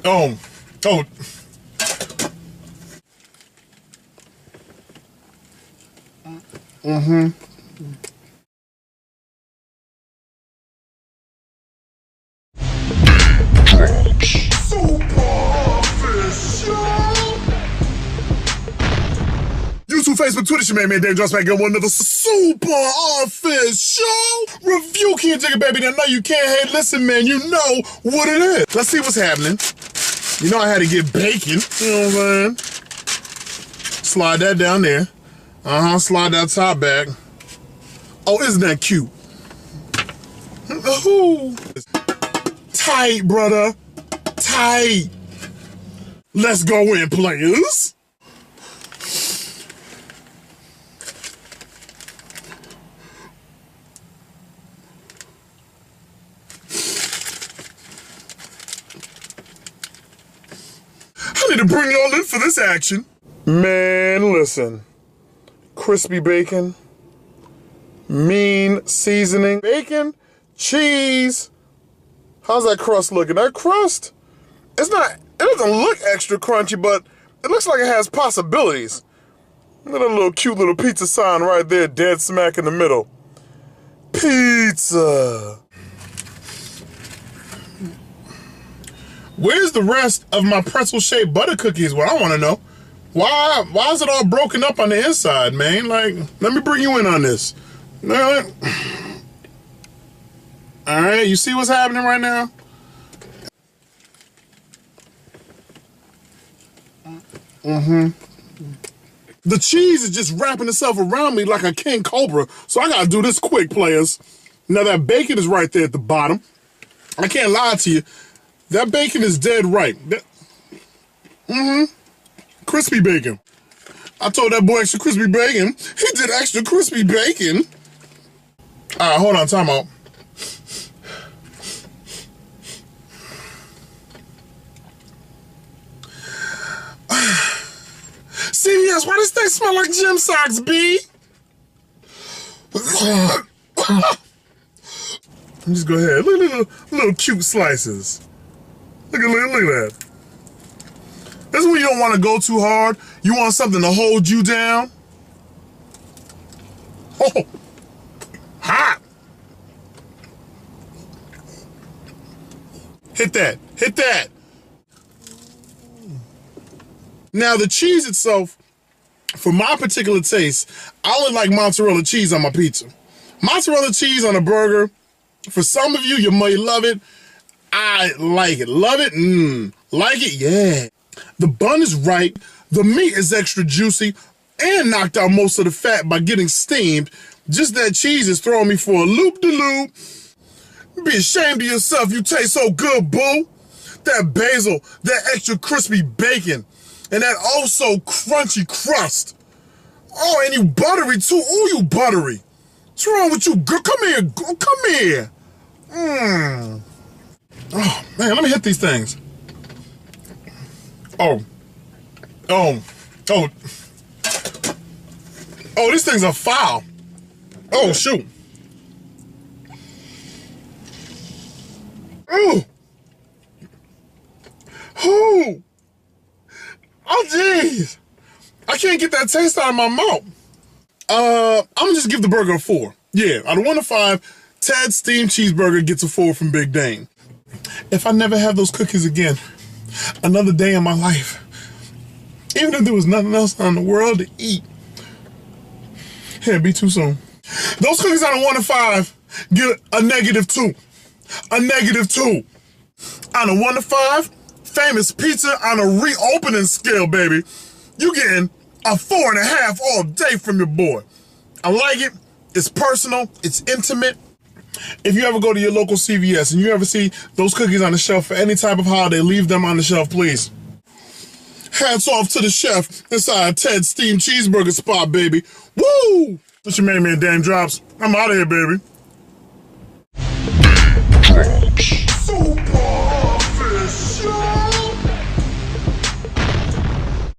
Oh. Mm-hmm. YouTube, Facebook, Twitter, your man Dave Drops back on one another super official review. Can't take it, baby. Now, no, you can't hate. Listen, man, you know what it is. Let's see what's happening. You know I had to get bacon. You know what I'm saying? Slide that down there. Slide that top back. Oh, isn't that cute? Ooh. Tight, brother. Tight. Let's go in, players. I need to bring y'all in for this action. Man, listen. Crispy bacon. Mean seasoning. Bacon, cheese. How's that crust looking? That crust? It doesn't look extra crunchy, but it looks like it has possibilities. Look at that little cute little pizza sign right there, dead smack in the middle. Pizza. Where's the rest of my pretzel-shaped butter cookies? What I want to know. Why is it all broken up on the inside, man? Like, let me bring you in on this. All right, you see what's happening right now? The cheese is just wrapping itself around me like a king cobra, so I gotta do this quick, players. Now that bacon is right there at the bottom. I can't lie to you. That bacon is dead right. Crispy bacon. I told that boy extra crispy bacon. He did extra crispy bacon. All right, hold on, time out. CVS, why does thing smell like gym socks, B? Just go ahead. Look at little cute slices. Look at that. This is when you don't want to go too hard. You want something to hold you down. Oh, hot. Hit that. Now the cheese itself, for my particular taste, I only like mozzarella cheese on my pizza. Mozzarella cheese on a burger, for some of you, you may love it. I like it. Love it? Like it? Yeah. The bun is right. The meat is extra juicy and knocked out most of the fat by getting steamed. Just that cheese is throwing me for a loop-de-loop. Be ashamed of yourself. You taste so good, boo. That basil, that extra crispy bacon, and that oh so crunchy crust. Oh, and you buttery too. Oh, you buttery. What's wrong with you, girl? Come here. Come here. Oh, man, let me hit these things. Oh, these things are foul. Oh, shoot. Oh, jeez. I can't get that taste out of my mouth. I'm gonna just give the burger a 4. Yeah, out of 1 to 5, Ted's Steamed Cheeseburger gets a 4 from Big Dane. If I never have those cookies again, another day in my life, even if there was nothing else in the world to eat, it'd be too soon. Those cookies out of 1 to 5 get a -2. A -2. On a 1 to 5, Famous Pizza on a reopening scale, baby, you getting a 4.5 all day from your boy. I like it. It's personal. It's intimate. If you ever go to your local CVS and you ever see those cookies on the shelf for any type of holiday, leave them on the shelf, please. Hats off to the chef inside Ted's Steamed Cheeseburger spot, baby. Woo! It's your man, Dame Drops. I'm out of here, baby.